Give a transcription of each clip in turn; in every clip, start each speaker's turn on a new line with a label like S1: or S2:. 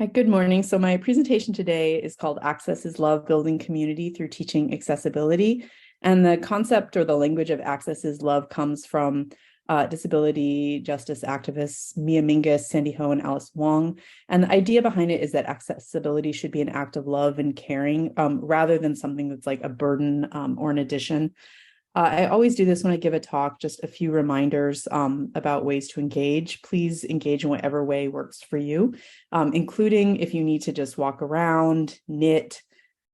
S1: Hi, good morning. So my presentation today is called Access is Love, Building Community Through Teaching Accessibility. And the concept or the language of access is love comes from disability justice activists Mia Mingus, Sandy Ho, and Alice Wong. And the idea behind it is that accessibility should be an act of love and caring rather than something that's like a burden or an addition. I always do this when I give a talk, just a few reminders about ways to engage. Please engage in whatever way works for you, including if you need to just walk around, knit,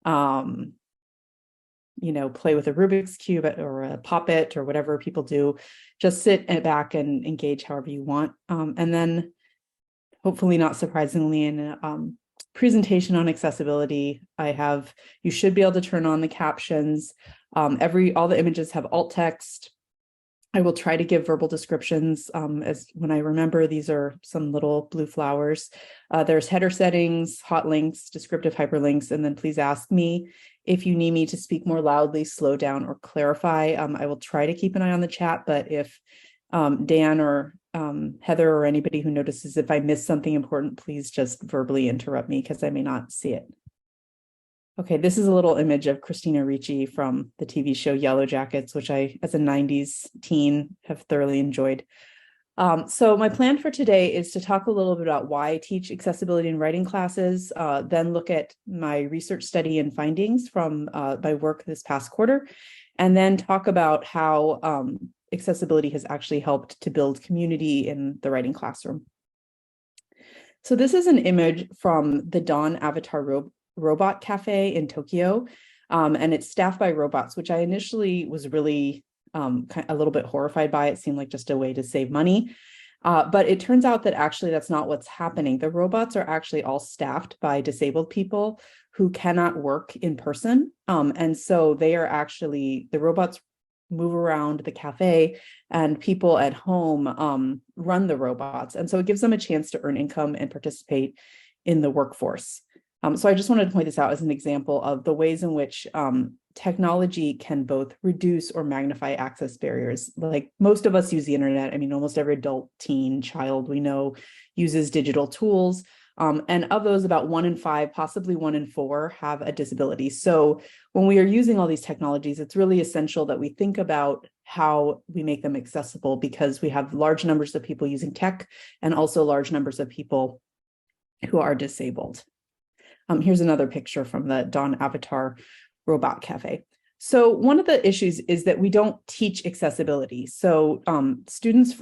S1: play with a Rubik's Cube or a Pop-It or whatever people do. Just sit back and engage however you want. And then hopefully not surprisingly in a presentation on accessibility, you should be able to turn on the captions. All the images have alt text. I will try to give verbal descriptions as when I remember. These are some little blue flowers. There's header settings, hot links, descriptive hyperlinks, and then please ask me if you need me to speak more loudly, slow down, or clarify. I will try to keep an eye on the chat, but if Dan or Heather or anybody who notices if I miss something important, please just verbally interrupt me because I may not see it. Okay, this is a little image of Christina Ricci from the TV show Yellow Jackets, which I, as a 90s teen, have thoroughly enjoyed. So my plan for today is to talk a little bit about why I teach accessibility in writing classes, then look at my research study and findings from my work this past quarter, and then talk about how accessibility has actually helped to build community in the writing classroom. So this is an image from the Dawn Avatar Robot Cafe in Tokyo, and it's staffed by robots, which I initially was really a little bit horrified by. It seemed like just a way to save money. But it turns out that actually that's not what's happening. The robots are actually all staffed by disabled people who cannot work in person. And so the robots move around the cafe and people at home run the robots. And so it gives them a chance to earn income and participate in the workforce. So I just wanted to point this out as an example of the ways in which technology can both reduce or magnify access barriers. Like most of us use the internet. I mean, almost every adult, teen, child we know uses digital tools. And of those, about 1 in 5, possibly 1 in 4 have a disability. So when we are using all these technologies, it's really essential that we think about how we make them accessible, because we have large numbers of people using tech and also large numbers of people who are disabled. Here's another picture from the Dawn Avatar Robot Cafe. So one of the issues is that we don't teach accessibility. So students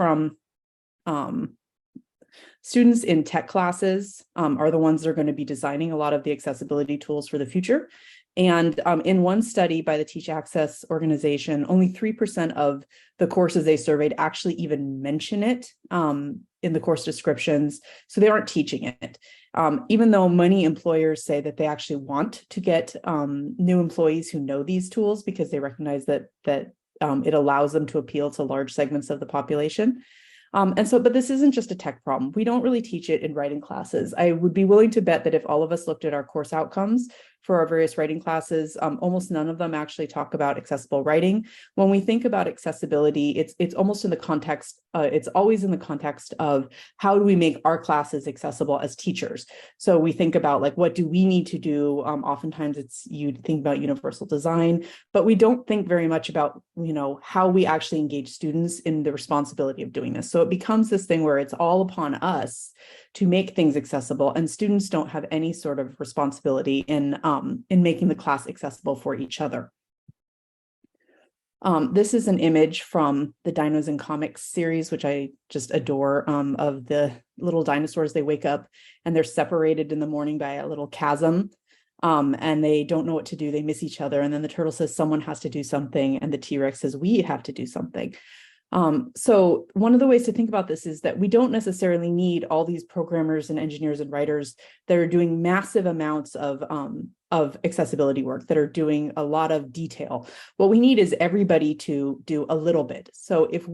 S1: in tech classes are the ones that are going to be designing a lot of the accessibility tools for the future. And in one study by the Teach Access organization, only 3% of the courses they surveyed actually even mention it in the course descriptions. So they aren't teaching it. Even though many employers say that they actually want to get new employees who know these tools because they recognize that it allows them to appeal to large segments of the population. But this isn't just a tech problem. We don't really teach it in writing classes. I would be willing to bet that if all of us looked at our course outcomes for our various writing classes, almost none of them actually talk about accessible writing. When we think about accessibility, it's almost in the context, it's always in the context of how do we make our classes accessible as teachers? So we think about like, what do we need to do? Oftentimes you think about universal design, but we don't think very much about, how we actually engage students in the responsibility of doing this. So it becomes this thing where it's all upon us to make things accessible, and students don't have any sort of responsibility in making the class accessible for each other. This is an image from the Dinos and Comics series, which I just adore, of the little dinosaurs. They wake up and they're separated in the morning by a little chasm, and they don't know what to do. They miss each other. And then the turtle says, someone has to do something. And the T-Rex says, we have to do something. So one of the ways to think about this is that we don't necessarily need all these programmers and engineers and writers that are doing massive amounts of accessibility work, that are doing a lot of detail. What we need is everybody to do a little bit. So if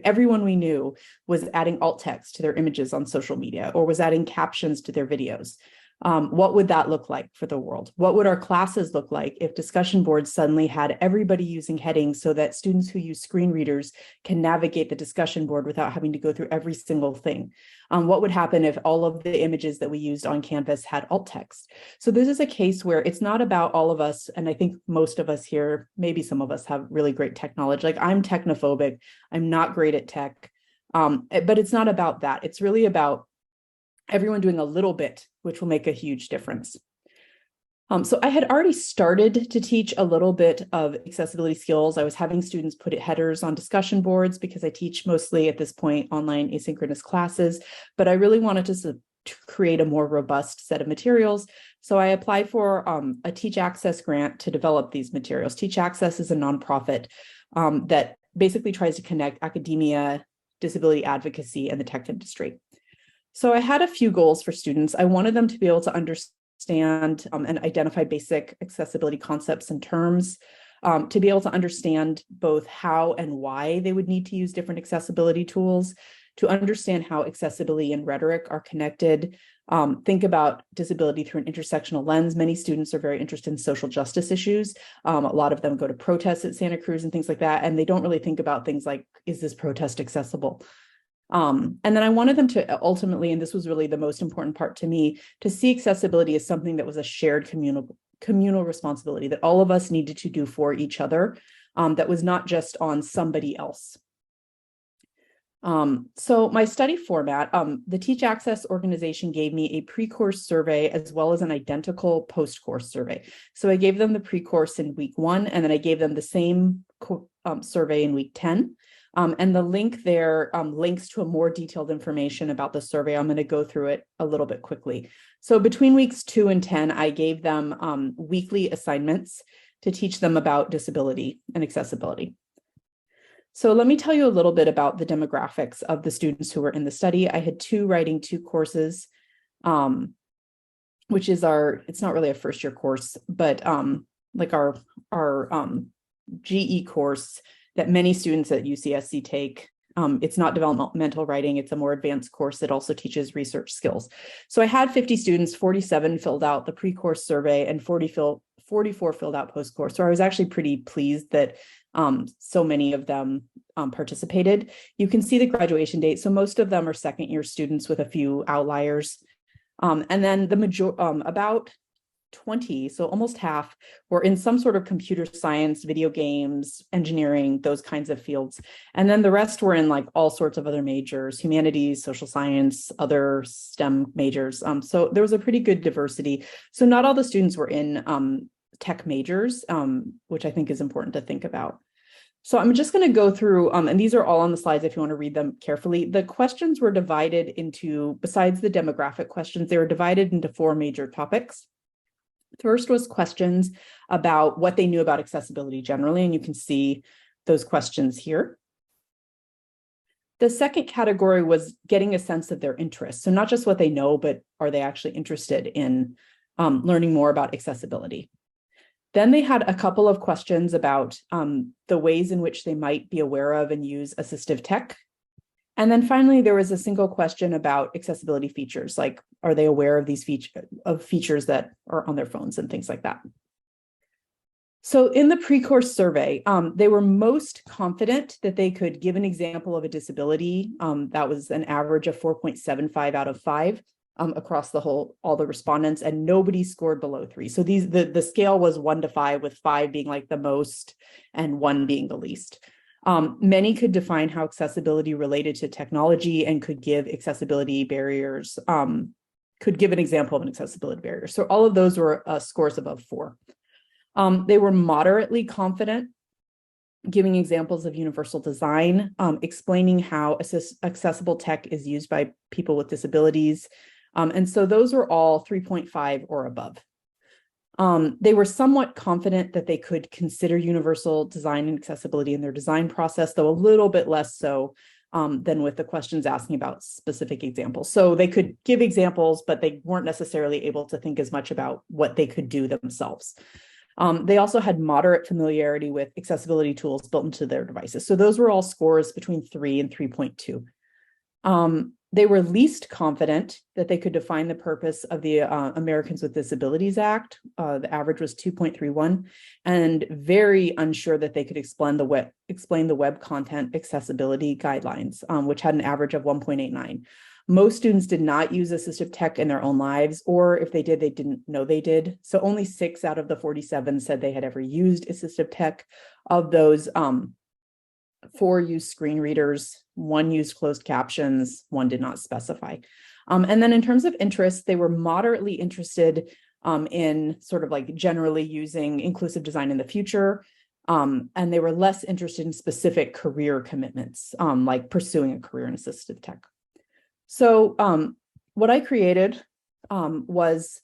S1: everyone we knew was adding alt text to their images on social media, or was adding captions to their videos, What would that look like for the world? What would our classes look like if discussion boards suddenly had everybody using headings so that students who use screen readers can navigate the discussion board without having to go through every single thing? What would happen if all of the images that we used on Canvas had alt text? So this is a case where it's not about all of us, and I think most of us here, maybe some of us have really great tech knowledge. Like I'm technophobic, I'm not great at tech, but it's not about that. It's really about everyone doing a little bit, which will make a huge difference. So I had already started to teach a little bit of accessibility skills. I was having students put headers on discussion boards because I teach mostly at this point online asynchronous classes, but I really wanted to create a more robust set of materials. So I applied for a Teach Access grant to develop these materials. Teach Access is a nonprofit that basically tries to connect academia, disability advocacy, and the tech industry. So I had a few goals for students. I wanted them to be able to understand and identify basic accessibility concepts and terms, to be able to understand both how and why they would need to use different accessibility tools, to understand how accessibility and rhetoric are connected, think about disability through an intersectional lens. Many students are very interested in social justice issues. A lot of them go to protests at Santa Cruz and things like that, and they don't really think about things like, is this protest accessible? And then I wanted them to ultimately, and this was really the most important part to me, to see accessibility as something that was a shared communal responsibility that all of us needed to do for each other, that was not just on somebody else. So my study format, the Teach Access organization gave me a pre-course survey as well as an identical post-course survey. So I gave them the pre-course in week 1, and then I gave them the same survey in week 10. And the link there links to a more detailed information about the survey. I'm going to go through it a little bit quickly. So between weeks 2 and 10, I gave them weekly assignments to teach them about disability and accessibility. So let me tell you a little bit about the demographics of the students who were in the study. I had 2 writing 2 courses, which is it's not really a first year course, but like our GE course that many students at UCSC take. It's not developmental writing, it's a more advanced course that also teaches research skills. So I had 50 students, 47 filled out the pre-course survey and 44 filled out post-course. So I was actually pretty pleased that so many of them participated. You can see the graduation date. So most of them are second year students with a few outliers. And then about 20, so almost half, were in some sort of computer science, video games, engineering, those kinds of fields. And then the rest were in like all sorts of other majors, humanities, social science, other STEM majors. So there was a pretty good diversity. So not all the students were in tech majors, which I think is important to think about. So I'm just going to go through, and these are all on the slides if you want to read them carefully. The questions were divided into, besides the demographic questions, they were divided into 4 major topics. First was questions about what they knew about accessibility generally, and you can see those questions here. The second category was getting a sense of their interests. So not just what they know, but are they actually interested in learning more about accessibility? Then they had a couple of questions about the ways in which they might be aware of and use assistive tech. And then finally, there was a single question about accessibility features, like, are they aware of these features that are on their phones and things like that? So in the pre-course survey, they were most confident that they could give an example of a disability. That was an average of 4.75 out of 5 across all the respondents, and nobody scored below 3. So the scale was 1 to 5, with 5 being like the most and 1 being the least. Many could define how accessibility related to technology and could give accessibility barriers, could give an example of an accessibility barrier. So all of those were scores above 4. They were moderately confident, giving examples of universal design, explaining how accessible tech is used by people with disabilities. And so those were all 3.5 or above. They were somewhat confident that they could consider universal design and accessibility in their design process, though a little bit less so than with the questions asking about specific examples. So they could give examples, but they weren't necessarily able to think as much about what they could do themselves. They also had moderate familiarity with accessibility tools built into their devices. So those were all scores between 3 and 3.2. They were least confident that they could define the purpose of the Americans with Disabilities Act. The average was 2.31, and very unsure that they could explain the web content accessibility guidelines, which had an average of 1.89. Most students did not use assistive tech in their own lives, or if they did, they didn't know they did. So only 6 out of the 47 said they had ever used assistive tech. Of those, 4 used screen readers, 1 used closed captions, 1 did not specify. And then in terms of interest, they were moderately interested in sort of like generally using inclusive design in the future. And they were less interested in specific career commitments, like pursuing a career in assistive tech. So what I created was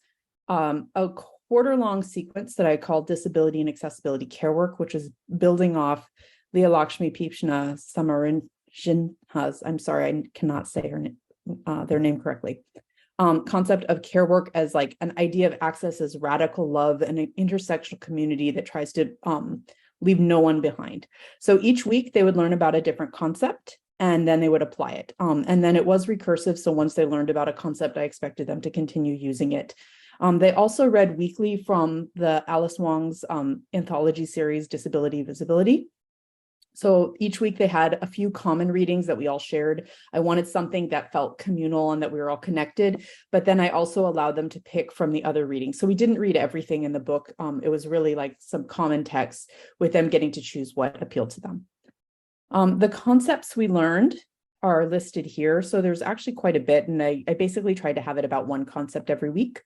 S1: a quarter-long sequence that I called Disability and Accessibility Care Work, which is building off Leah Lakshmi Peepshna Samaranjan's, I'm sorry, I cannot say their name correctly, concept of care work as like an idea of access as radical love and an intersectional community that tries to leave no one behind. So each week they would learn about a different concept and then they would apply it. And then it was recursive. So once they learned about a concept, I expected them to continue using it. They also read weekly from the Alice Wong's anthology series, Disability Visibility. So each week they had a few common readings that we all shared. I wanted something that felt communal and that we were all connected, but then I also allowed them to pick from the other readings. So we didn't read everything in the book. It was really like some common texts with them getting to choose what appealed to them. The concepts we learned are listed here. So there's actually quite a bit, and I basically tried to have it about 1 concept every week.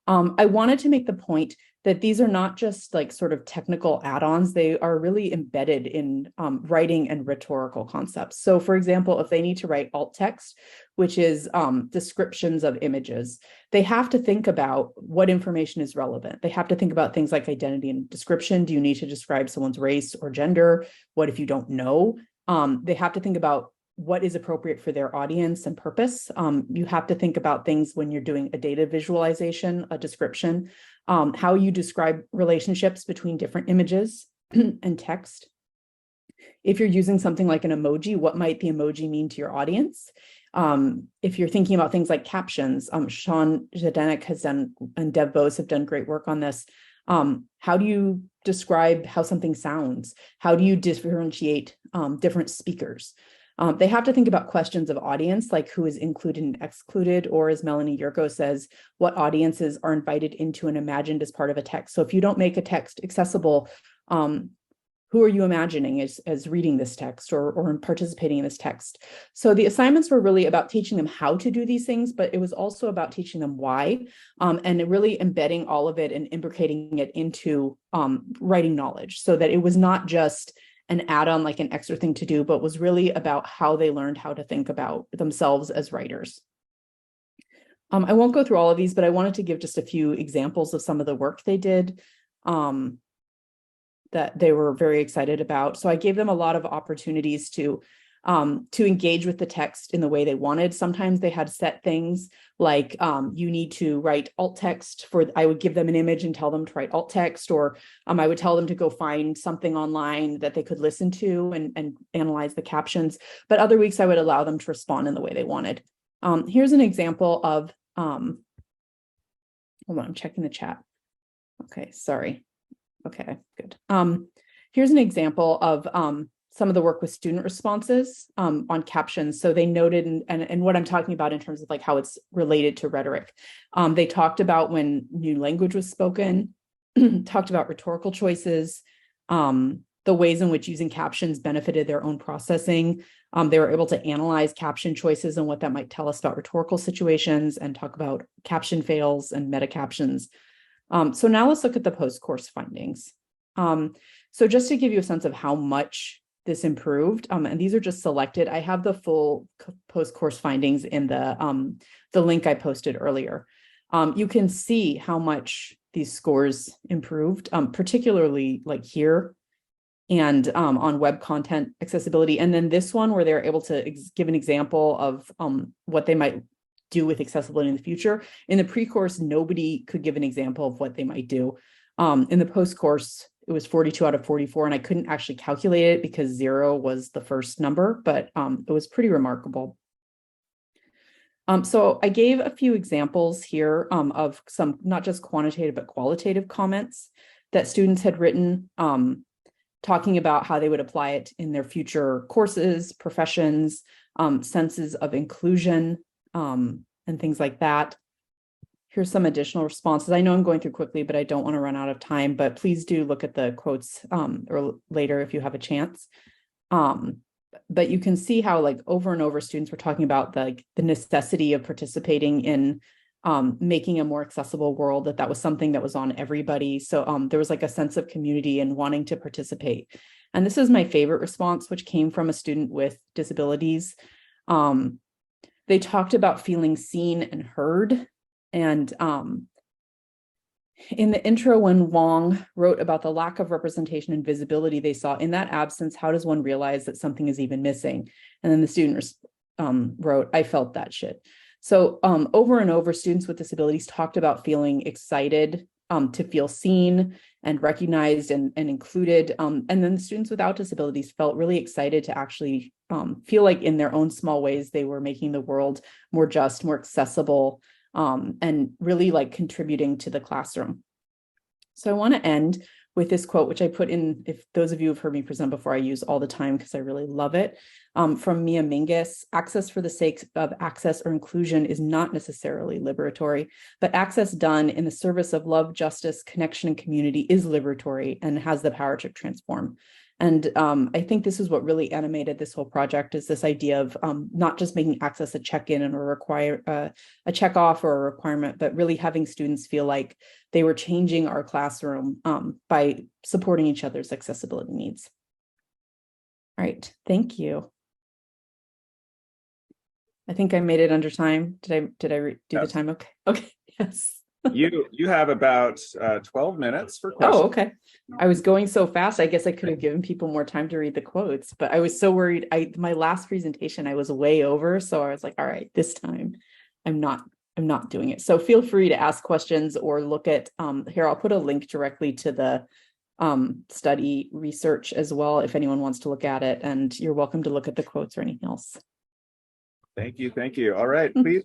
S1: I wanted to make the point that these are not just like sort of technical add-ons, they are really embedded in writing and rhetorical concepts. So for example, if they need to write alt text, which is descriptions of images, they have to think about what information is relevant. They have to think about things like identity and description. Do you need to describe someone's race or gender? What if you don't know? They have to think about what is appropriate for their audience and purpose. You have to think about things when you're doing a data visualization, a description, how you describe relationships between different images and text. If you're using something like an emoji, what might the emoji mean to your audience? If you're thinking about things like captions, Sean Zdenek has done, and Dev Bose have done great work on this. How do you describe how something sounds? How do you differentiate different speakers? They have to think about questions of audience, like who is included and excluded, or as Melanie Yurko says, what audiences are invited into and imagined as part of a text. So if you don't make a text accessible, who are you imagining as reading this text or participating in this text? So the assignments were really about teaching them how to do these things, but it was also about teaching them why, and really embedding all of it and imbricating it into writing knowledge, so that it was not just an add-on, like an extra thing to do, but was really about how they learned how to think about themselves as writers. I won't go through all of these, but I wanted to give just a few examples of some of the work they did that they were very excited about. So I gave them a lot of opportunities to engage with the text in the way they wanted. Sometimes they had set things like you need to write alt text for, I would give them an image and tell them to write alt text, or I would tell them to go find something online that they could listen to and analyze the captions. But other weeks I would allow them to respond in the way they wanted. Here's an example of, hold on, I'm checking the chat. Okay, sorry. Okay, good. Here's an example of some of the work with student responses on captions. So they noted, and what I'm talking about in terms of like how it's related to rhetoric. They talked about when new language was spoken, talked about rhetorical choices, the ways in which using captions benefited their own processing. They were able to analyze caption choices and what that might tell us about rhetorical situations, and talk about caption fails and meta captions. So now let's look at the post-course findings. So just to give you a sense of how much this improved, and these are just selected. I have the full post-course findings in the link I posted earlier. You can see how much these scores improved, particularly like here and on web content accessibility. And then this one where they're able to give an example of what they might do with accessibility in the future. In the pre-course, nobody could give an example of what they might do. In the post-course, it was 42 out of 44, and I couldn't actually calculate it because 0 was the first number, but it was pretty remarkable. So I gave a few examples here of some not just quantitative but qualitative comments that students had written, talking about how they would apply it in their future courses, professions, senses of inclusion, and things like that. Here's some additional responses. I know I'm going through quickly, but I don't want to run out of time, but please do look at the quotes or later if you have a chance. But you can see how like over and over students were talking about the necessity of participating in making a more accessible world, that was something that was on everybody. So there was like a sense of community and wanting to participate. And this is my favorite response, which came from a student with disabilities. They talked about feeling seen and heard. And in the intro, when Wong wrote about the lack of representation and visibility they saw, in that absence, how does one realize that something is even missing? And then the student wrote, I felt that shit. So over and over, students with disabilities talked about feeling excited to feel seen and recognized and included. And then the students without disabilities felt really excited to actually feel like in their own small ways, they were making the world more just, more accessible, and really like contributing to the classroom. So I want to end with this quote, which I put in, if those of you have heard me present before, I use all the time because I really love it, from Mia Mingus. Access for the sake of access or inclusion is not necessarily liberatory, but access done in the service of love, justice, connection, and community is liberatory and has the power to transform. And I think this is what really animated this whole project, is this idea of not just making access a check-in and a check-off or a requirement, but really having students feel like they were changing our classroom by supporting each other's accessibility needs. All right, thank you. I think I made it under time. Did I do the time? Okay. Okay. Yes.
S2: You have about 12 minutes for questions.
S1: Oh, okay. I was going so fast. I guess I could have given people more time to read the quotes, but I was so worried. My last presentation, I was way over. So I was like, all right, this time I'm not doing it. So feel free to ask questions or look at, here, I'll put a link directly to the study research as well, if anyone wants to look at it, and you're welcome to look at the quotes or anything else.
S2: Thank you. Thank you. All right, please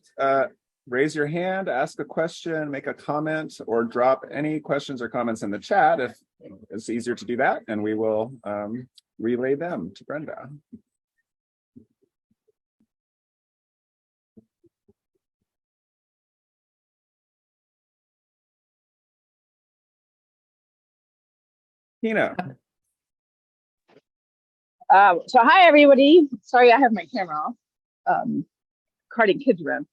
S2: raise your hand, ask a question, make a comment, or drop any questions or comments in the chat if it's easier to do that, and we will relay them to Brenda. Tina.
S3: So hi, everybody. Sorry, I have my camera off. Carting kids around.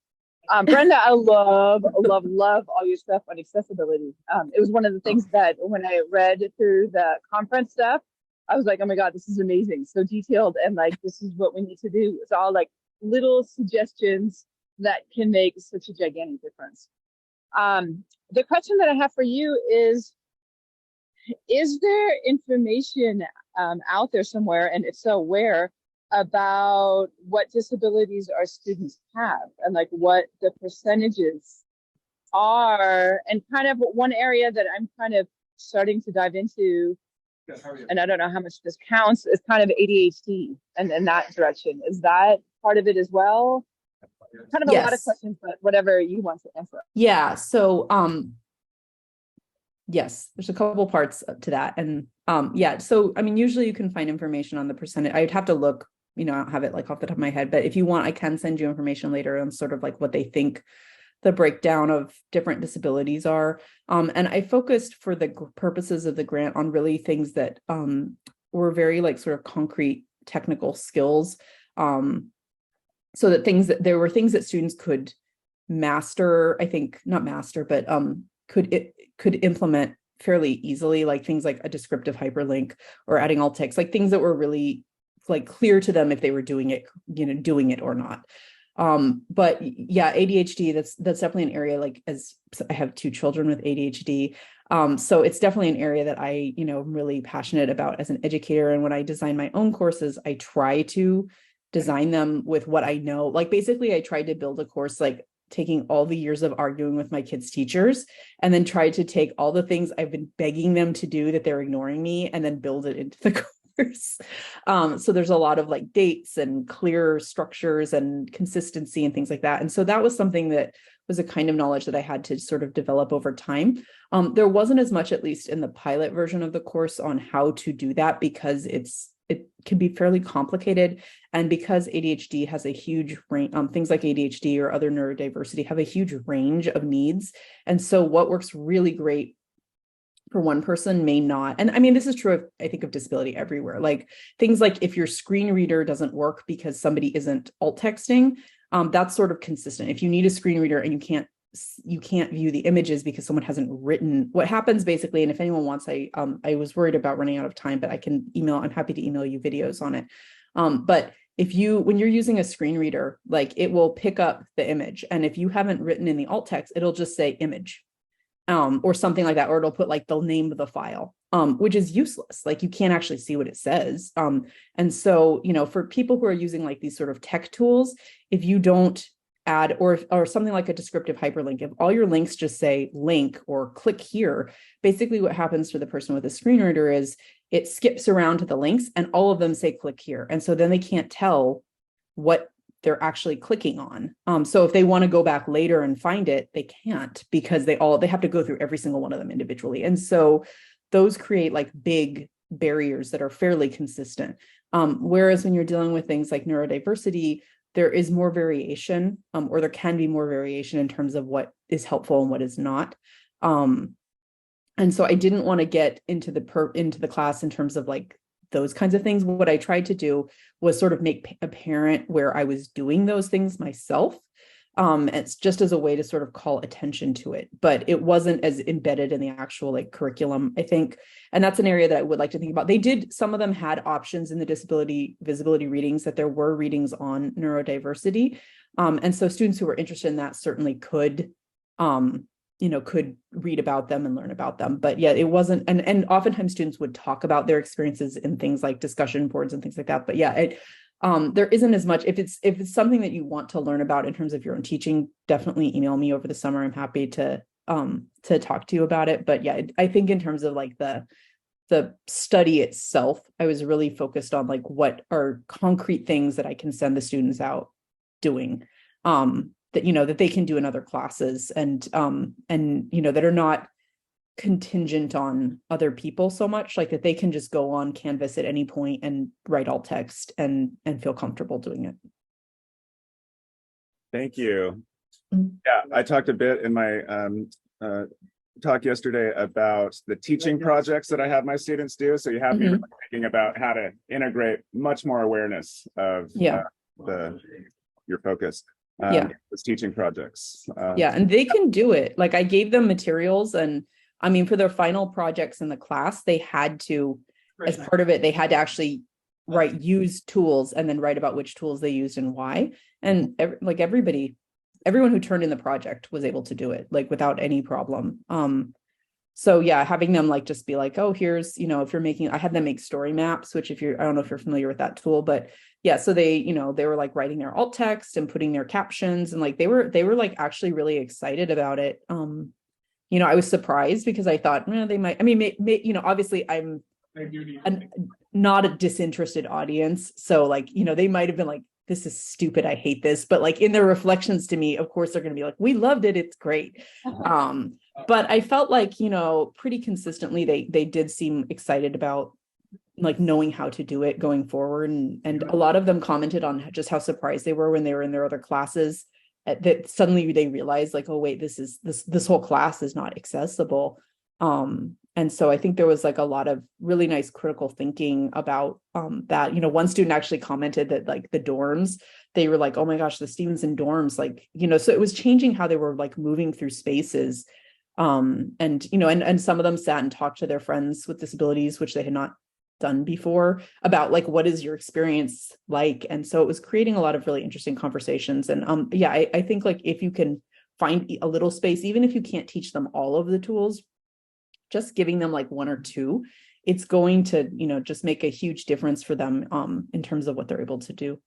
S3: Brenda, I love all your stuff on accessibility. It was one of the things that when I read through the conference stuff, I was like, oh my God, this is amazing. So detailed. And like, this is what we need to do. It's all like little suggestions that can make such a gigantic difference. The question that I have for you is there information out there somewhere, and if so, where, about what disabilities our students have and like what the percentages are? And kind of one area that I'm kind of starting to dive into, and I don't know how much this counts, is kind of ADHD and in that direction. Is that part of it as well? Kind of a lot of questions, but whatever you want to answer.
S1: Yeah, so yes, there's a couple parts to that. And yeah, so I mean, usually you can find information on the percentage. I'd have to look, I don't have it like off the top of my head, but if you want, I can send you information later on sort of like what they think the breakdown of different disabilities are. And I focused for the purposes of the grant on really things that were very like sort of concrete technical skills. So that there were things that students could master, I think not master, but could implement fairly easily, like things like a descriptive hyperlink or adding alt text, like things that were really like clear to them if they were doing it or not. But yeah, ADHD, that's definitely an area, like, as I have 2 children with ADHD. So it's definitely an area that I, am really passionate about as an educator. And when I design my own courses, I try to design them with what I know. Like basically I tried to build a course, like taking all the years of arguing with my kids' teachers and then tried to take all the things I've been begging them to do that they're ignoring me and then build it into the course. So there's a lot of like dates and clear structures and consistency and things like that. And so that was something that was a kind of knowledge that I had to sort of develop over time. There wasn't as much, at least in the pilot version of the course, on how to do that because it can be fairly complicated. And because ADHD has a huge range, things like ADHD or other neurodiversity have a huge range of needs. And so what works really great for one person may not. And I mean, this is true of, I think, of disability everywhere. Like things like if your screen reader doesn't work because somebody isn't alt texting, that's sort of consistent. If you need a screen reader and you can't view the images because someone hasn't written what happens basically. And if anyone wants, I was worried about running out of time, but I'm happy to email you videos on it. But when you're using a screen reader, like it will pick up the image. And if you haven't written in the alt text, it'll just say image. Or something like that, or it'll put like the name of the file, which is useless. Like you can't actually see what it says. And so, for people who are using like these sort of tech tools, if you don't add or something like a descriptive hyperlink, if all your links just say link or click here, basically what happens to the person with a screen reader is it skips around to the links and all of them say click here. And so then they can't tell what they're actually clicking on. So if they want to go back later and find it, they can't because they have to go through every single one of them individually. And so those create like big barriers that are fairly consistent. Whereas when you're dealing with things like neurodiversity, there is more variation, or there can be more variation in terms of what is helpful and what is not. And so I didn't want to get into the class in terms of like those kinds of things. What I tried to do was sort of make apparent where I was doing those things myself. It's just as a way to sort of call attention to it, but it wasn't as embedded in the actual like curriculum, I think. And that's an area that I would like to think about. Some of them had options in the disability visibility readings that there were readings on neurodiversity. And so students who were interested in that certainly could read about them and learn about them. But yeah, it wasn't, and oftentimes students would talk about their experiences in things like discussion boards and things like that. But yeah, there isn't as much. If it's something that you want to learn about in terms of your own teaching, definitely email me over the summer. I'm happy to talk to you about it. But yeah, I think in terms of like the study itself, I was really focused on like what are concrete things that I can send the students out doing. That they can do in other classes and that are not contingent on other people so much, like that they can just go on Canvas at any point and write alt text and feel comfortable doing it.
S2: Thank you. Yeah, I talked a bit in my talk yesterday about the teaching projects that I have my students do. So you have me thinking about how to integrate much more awareness of your focus. It's teaching projects.
S1: And they can do it. Like I gave them materials, and I mean, for their final projects in the class, they had to, as part of it, they had to actually use tools and then write about which tools they used and why. And everyone who turned in the project was able to do it like without any problem. So yeah, having them like just be like, oh, here's, if you're making, I had them make story maps, which I don't know if you're familiar with that tool, but yeah, so they were like writing their alt text and putting their captions, and like they were like actually really excited about it. I was surprised because I thought, they might, I mean, obviously I'm not a disinterested audience. So like, they might've been like, this is stupid, I hate this. But like in their reflections to me, of course, they're going to be like, we loved it, it's great. But I felt like, pretty consistently, they did seem excited about like knowing how to do it going forward. And a lot of them commented on just how surprised they were when they were in their other classes, that suddenly they realized like, oh wait, this whole class is not accessible. And so I think there was like a lot of really nice critical thinking about that. One student actually commented that like the dorms, they were like, oh my gosh, the Stevenson dorms, like, so it was changing how they were like moving through spaces. And some of them sat and talked to their friends with disabilities, which they had not done before, about like, what is your experience like? And so it was creating a lot of really interesting conversations. And I think like if you can find a little space, even if you can't teach them all of the tools, just giving them like one or two, it's going to, just make a huge difference for them in terms of what they're able to do.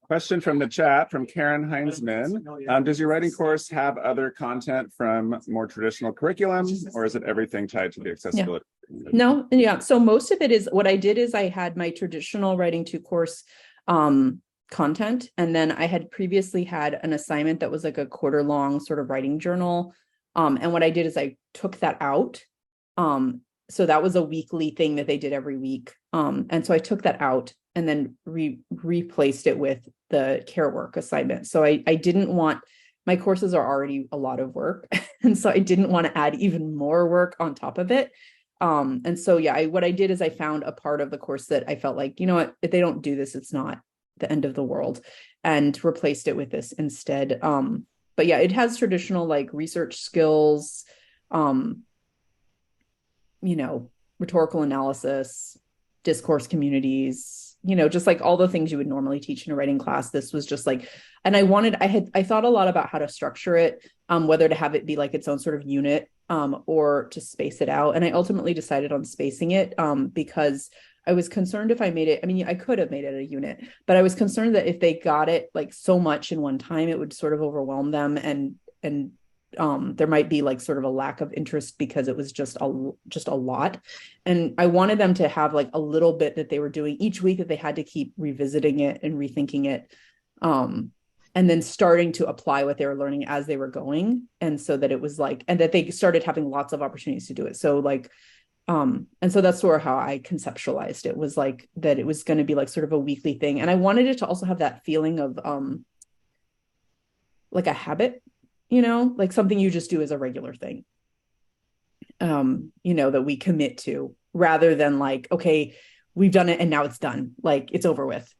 S2: Question from the chat from Karen Heinzman. Does your writing course have other content from more traditional curriculum, or is it everything tied to the accessibility?
S1: No, yeah. So most of it is what I did is I had my traditional writing to course content. And then I had previously had an assignment that was like a quarter long sort of writing journal. And what I did is I took that out. So that was a weekly thing that they did every week. And so I took that out and then replaced it with the care work assignment. So I didn't want, my courses are already a lot of work. And so I didn't want to add even more work on top of it. And so, yeah, what I did is I found a part of the course that I felt like, you know what, if they don't do this, it's not the end of the world, and replaced it with this instead. But yeah, it has traditional like research skills, you know, rhetorical analysis, discourse communities, you know, just like all the things you would normally teach in a writing class. This was just like, and I thought a lot about how to structure it, whether to have it be like its own sort of unit, or to space it out. And I ultimately decided on spacing it, because I was concerned if I made it, I mean, I could have made it a unit, but I was concerned that if they got it like so much in one time, it would sort of overwhelm them, and there might be like sort of a lack of interest because it was just a lot. And I wanted them to have like a little bit that they were doing each week, that they had to keep revisiting it and rethinking it. And then starting to apply what they were learning as they were going. And so that it was like, and that they started having lots of opportunities to do it. So like, and so that's sort of how I conceptualized it, was like that it was going to be like sort of a weekly thing. And I wanted it to also have that feeling of like a habit, you know, like something you just do as a regular thing, you know, that we commit to, rather than like, okay, we've done it and now it's done, like it's over with.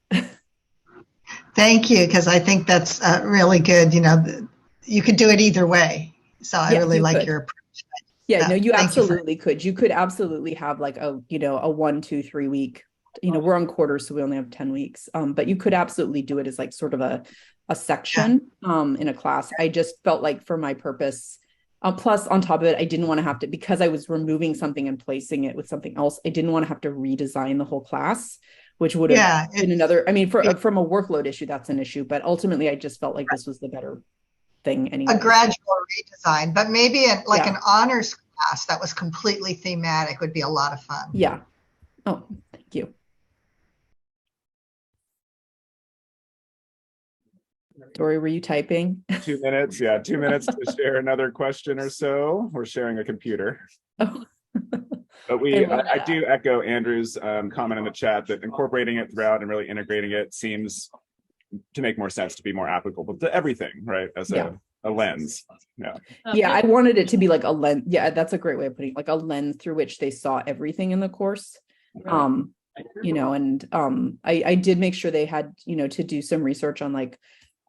S4: Thank you, because I think that's really good. You know, you could do it either way. So I really like your approach.
S1: Yeah, no, you absolutely could. You could absolutely have like a, you know, a 1, 2, 3 week, you know, we're on quarters, so we only have 10 weeks. But you could absolutely do it as like sort of a section in a class. I just felt like for my purpose, plus on top of it, I didn't want to have to, because I was removing something and placing it with something else, I didn't want to have to redesign the whole class, which would have been another, I mean, from a workload issue, that's an issue, but ultimately I just felt like this was the better thing anyway.
S4: A gradual redesign, but maybe like an honors class that was completely thematic would be a lot of fun.
S1: Yeah. Oh, thank you. Dory, were you typing?
S2: 2 minutes. Yeah, 2 minutes to share another question or so. We're sharing a computer.
S1: Oh.
S2: But I do echo Andrew's comment in the chat that incorporating it throughout and really integrating it seems to make more sense, to be more applicable to everything, right? As a lens. Yeah.
S1: Yeah, I wanted it to be like a lens. Yeah, that's a great way of putting it, like a lens through which they saw everything in the course. You know, and I did make sure they had, you know, to do some research on like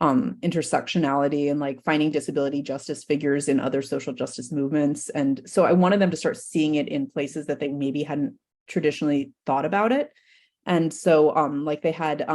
S1: intersectionality and like finding disability justice figures in other social justice movements. And so I wanted them to start seeing it in places that they maybe hadn't traditionally thought about it. And so like they had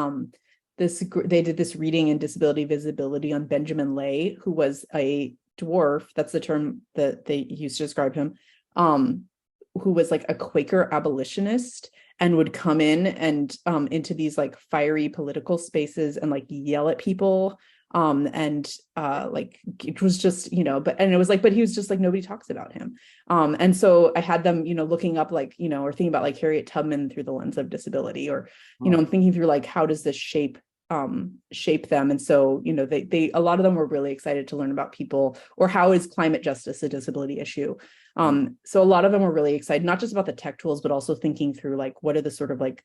S1: they did this reading in disability visibility on Benjamin Lay, who was a dwarf, that's the term that they used to describe him, who was like a Quaker abolitionist, and would come in and into these like fiery political spaces and like yell at people. And like it was just, you know, but it was like, but he was just like, nobody talks about him. And so I had them, you know, looking up like, you know, or thinking about like Harriet Tubman through the lens of disability, or, you know, thinking through like, how does this shape them? And so, you know, they a lot of them were really excited to learn about people, or how is climate justice a disability issue? So a lot of them were really excited, not just about the tech tools, but also thinking through like, what are the sort of like,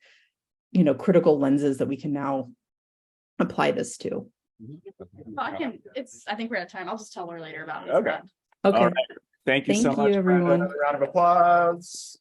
S1: you know, critical lenses that we can now apply this to.
S5: Well, I think we're out of time. I'll just tell her later about it.
S2: Okay.
S1: Okay.
S2: All right. Thank you so much,
S1: everyone.
S2: Brenda. Another round of applause.